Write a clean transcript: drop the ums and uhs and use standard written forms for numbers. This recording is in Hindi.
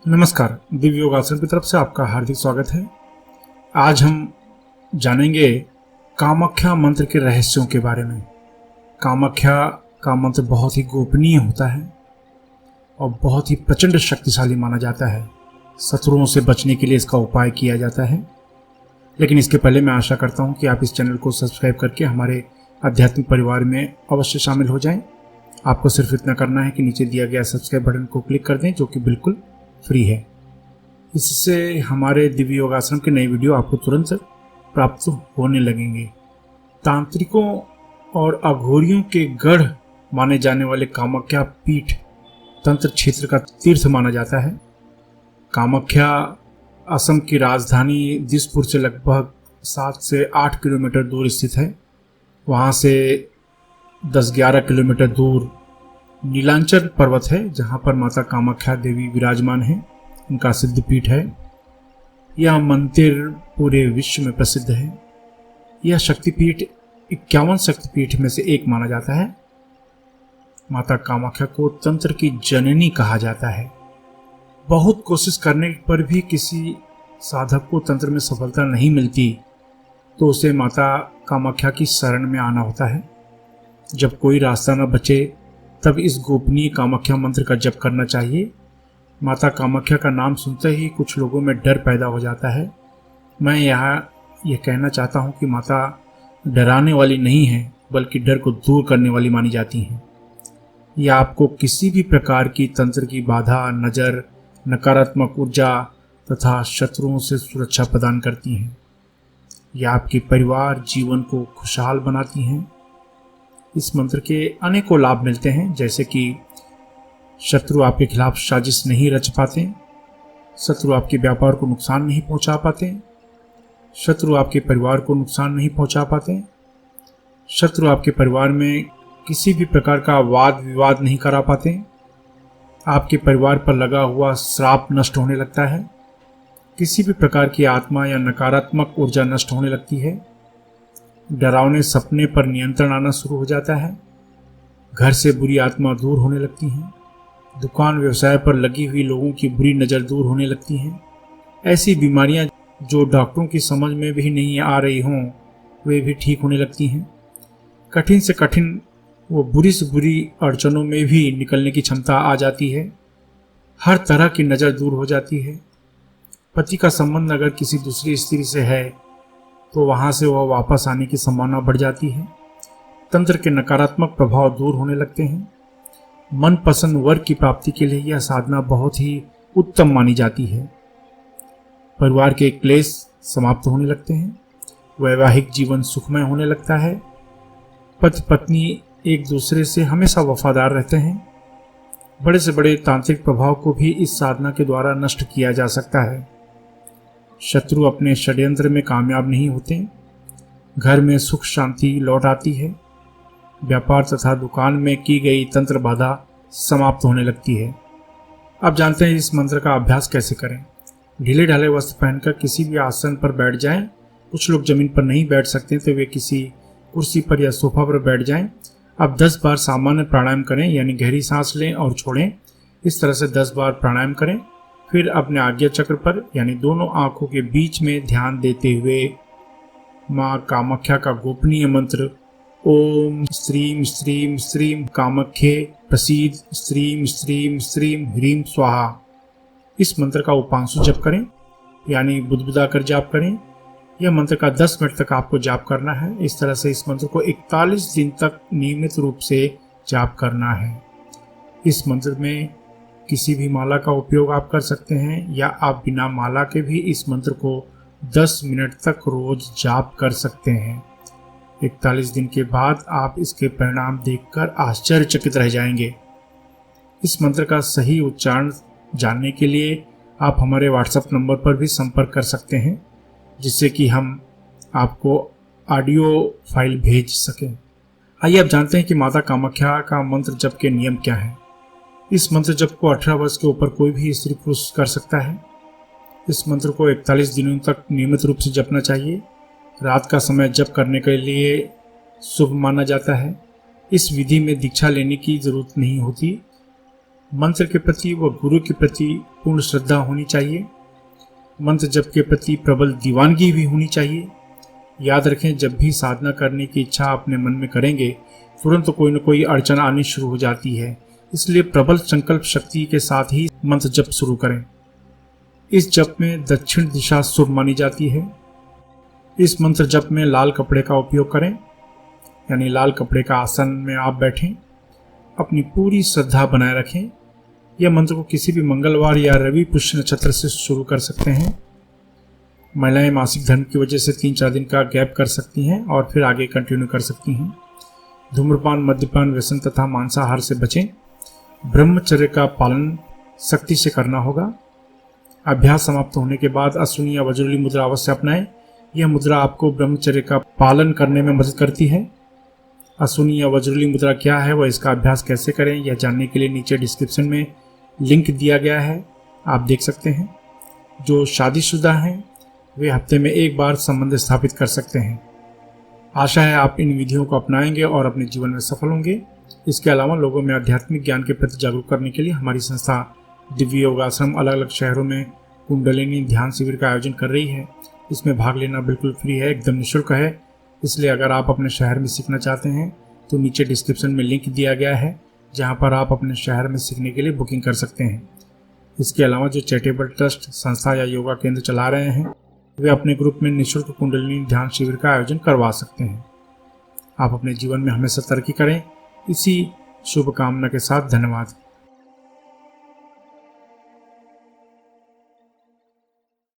नमस्कार, दिव्य योगासन की तरफ से आपका हार्दिक स्वागत है। आज हम जानेंगे कामाख्या मंत्र के रहस्यों के बारे में। कामाख्या का मंत्र बहुत ही गोपनीय होता है और बहुत ही प्रचंड शक्तिशाली माना जाता है। शत्रुओं से बचने के लिए इसका उपाय किया जाता है। लेकिन इसके पहले मैं आशा करता हूँ कि आप इस चैनल को सब्सक्राइब करके हमारे आध्यात्मिक परिवार में अवश्य शामिल हो जाएं। आपको सिर्फ इतना करना है कि नीचे दिया गया सब्सक्राइब बटन को क्लिक कर दें, जो कि बिल्कुल फ्री है। इससे हमारे दिव्य योगासन के नई वीडियो आपको तुरंत प्राप्त होने लगेंगे। तांत्रिकों और अघोरियों के गढ़ माने जाने वाले कामाख्या पीठ तंत्र क्षेत्र का तीर्थ माना जाता है। कामाख्या असम की राजधानी दिसपुर से लगभग 7 से 8 किलोमीटर दूर स्थित है। वहाँ से 10-11 किलोमीटर दूर नीलांचल पर्वत है, जहाँ पर माता कामाख्या देवी विराजमान है। उनका सिद्ध पीठ है। यह मंदिर पूरे विश्व में प्रसिद्ध है। यह शक्तिपीठ 51 शक्तिपीठ में से एक माना जाता है। माता कामाख्या को तंत्र की जननी कहा जाता है। बहुत कोशिश करने पर भी किसी साधक को तंत्र में सफलता नहीं मिलती तो उसे माता कामाख्या की शरण में आना होता है। जब कोई रास्ता न बचे तब इस गोपनीय कामाख्या मंत्र का जप करना चाहिए। माता कामाख्या का नाम सुनते ही कुछ लोगों में डर पैदा हो जाता है। मैं यहाँ यह कहना चाहता हूँ कि माता डराने वाली नहीं है, बल्कि डर को दूर करने वाली मानी जाती हैं। यह आपको किसी भी प्रकार की तंत्र की बाधा, नज़र, नकारात्मक ऊर्जा तथा शत्रुओं से सुरक्षा प्रदान करती हैं। यह आपके परिवार जीवन को खुशहाल बनाती हैं। इस मंत्र के अनेकों लाभ मिलते हैं, जैसे कि शत्रु आपके खिलाफ साजिश नहीं रच पाते, शत्रु आपके व्यापार को नुकसान नहीं पहुंचा पाते, शत्रु आपके परिवार को नुकसान नहीं पहुंचा पाते, शत्रु आपके परिवार में किसी भी प्रकार का वाद विवाद नहीं करा पाते, आपके परिवार पर लगा हुआ श्राप नष्ट होने लगता है, किसी भी प्रकार की आत्मा या नकारात्मक ऊर्जा नष्ट होने लगती है, डरावने सपने पर नियंत्रण आना शुरू हो जाता है, घर से बुरी आत्मा दूर होने लगती हैं, दुकान व्यवसाय पर लगी हुई लोगों की बुरी नज़र दूर होने लगती हैं। ऐसी बीमारियां जो डॉक्टरों की समझ में भी नहीं आ रही हों वे भी ठीक होने लगती हैं। कठिन से कठिन वो बुरी से बुरी अड़चनों में भी निकलने की क्षमता आ जाती है। हर तरह की नज़र दूर हो जाती है। पति का संबंध अगर किसी दूसरी स्त्री से है तो वहाँ से वह वापस आने की संभावना बढ़ जाती है। तंत्र के नकारात्मक प्रभाव दूर होने लगते हैं। मनपसंद वर्ग की प्राप्ति के लिए यह साधना बहुत ही उत्तम मानी जाती है। परिवार के क्लेश समाप्त होने लगते हैं। वैवाहिक जीवन सुखमय होने लगता है। पति पत्नी एक दूसरे से हमेशा वफादार रहते हैं। बड़े से बड़े तांत्रिक प्रभाव को भी इस साधना के द्वारा नष्ट किया जा सकता है। शत्रु अपने षड्यंत्र में कामयाब नहीं होते। घर में सुख शांति लौट आती है। व्यापार तथा दुकान में की गई तंत्र बाधा समाप्त होने लगती है। अब जानते हैं इस मंत्र का अभ्यास कैसे करें। ढीले ढाले वस्त्र पहनकर किसी भी आसन पर बैठ जाएं। कुछ लोग जमीन पर नहीं बैठ सकते तो वे किसी कुर्सी पर या सोफा पर बैठ जाएं। अब 10 बार सामान्य प्राणायाम करें, यानी गहरी सांस लें और छोड़ें। इस तरह से 10 बार प्राणायाम करें। फिर अपने आज्ञा चक्र पर यानी दोनों आंखों के बीच में ध्यान देते हुए माँ कामाख्या का गोपनीय मंत्र ओम श्रीम श्रीम श्रीम कामाख्ये प्रसीद श्रीम श्रीम श्रीम ह्रीम स्वाहा, इस मंत्र का उपांशु जप करें, यानी बुदबुदा कर जाप करें। यह मंत्र का 10 मिनट तक आपको जाप करना है। इस तरह से इस मंत्र को 41 दिन तक नियमित रूप से जाप करना है। इस मंत्र में किसी भी माला का उपयोग आप कर सकते हैं, या आप बिना माला के भी इस मंत्र को 10 मिनट तक रोज जाप कर सकते हैं। 41 दिन के बाद आप इसके परिणाम देखकर आश्चर्यचकित रह जाएंगे। इस मंत्र का सही उच्चारण जानने के लिए आप हमारे व्हाट्सएप नंबर पर भी संपर्क कर सकते हैं, जिससे कि हम आपको ऑडियो फाइल भेज सकें। आइए अब जानते हैं कि माता कामाख्या का मंत्र जप के नियम क्या हैं। इस मंत्र जप को 18 वर्ष के ऊपर कोई भी स्त्री पुरुष कर सकता है। इस मंत्र को 41 दिनों तक नियमित रूप से जपना चाहिए। रात का समय जप करने के लिए शुभ माना जाता है। इस विधि में दीक्षा लेने की जरूरत नहीं होती। मंत्र के प्रति व गुरु के प्रति पूर्ण श्रद्धा होनी चाहिए। मंत्र जप के प्रति प्रबल दीवानगी भी होनी चाहिए। याद रखें, जब भी साधना करने की इच्छा अपने मन में करेंगे तुरंत कोई न कोई अड़चन आनी शुरू हो जाती है, इसलिए प्रबल संकल्प शक्ति के साथ ही मंत्र जप शुरू करें। इस जप में दक्षिण दिशा शुभ मानी जाती है। इस मंत्र जप में लाल कपड़े का उपयोग करें, यानी लाल कपड़े का आसन में आप बैठें। अपनी पूरी श्रद्धा बनाए रखें। यह मंत्र को किसी भी मंगलवार या रवि पुष्य नक्षत्र से शुरू कर सकते हैं। महिलाएं मासिक धर्म की वजह से 3-4 दिन का गैप कर सकती हैं और फिर आगे कंटिन्यू कर सकती हैं। धूम्रपान, मद्यपान, व्यसन तथा मांसाहार से बचें। ब्रह्मचर्य का पालन सख्ती से करना होगा। अभ्यास समाप्त होने के बाद अश्विनी या वज्रली मुद्रा अवश्य अपनाएं। यह मुद्रा आपको ब्रह्मचर्य का पालन करने में मदद करती है। अश्विनी या वज्रली मुद्रा क्या है व इसका अभ्यास कैसे करें, यह जानने के लिए नीचे डिस्क्रिप्शन में लिंक दिया गया है, आप देख सकते हैं। जो शादीशुदा हैं वे हफ्ते में एक बार संबंध स्थापित कर सकते हैं। आशा है आप इन विधियों को अपनाएंगे और अपने जीवन में सफल होंगे। इसके अलावा लोगों में आध्यात्मिक ज्ञान के प्रति जागरूक करने के लिए हमारी संस्था दिव्य योगाश्रम अलग अलग शहरों में कुंडलिनी ध्यान शिविर का आयोजन कर रही है। इसमें भाग लेना बिल्कुल फ्री है, एकदम निःशुल्क है। इसलिए अगर आप अपने शहर में सीखना चाहते हैं तो नीचे डिस्क्रिप्शन में लिंक दिया गया है, जहां पर आप अपने शहर में सीखने के लिए बुकिंग कर सकते हैं। इसके अलावा जो चैरिटेबल ट्रस्ट, संस्था या योगा केंद्र चला रहे हैं वे अपने ग्रुप में निःशुल्क कुंडलिनी ध्यान शिविर का आयोजन करवा सकते हैं। आप अपने जीवन में हमेशा तरक्की करें। इसी शुभकामना के साथ धन्यवाद।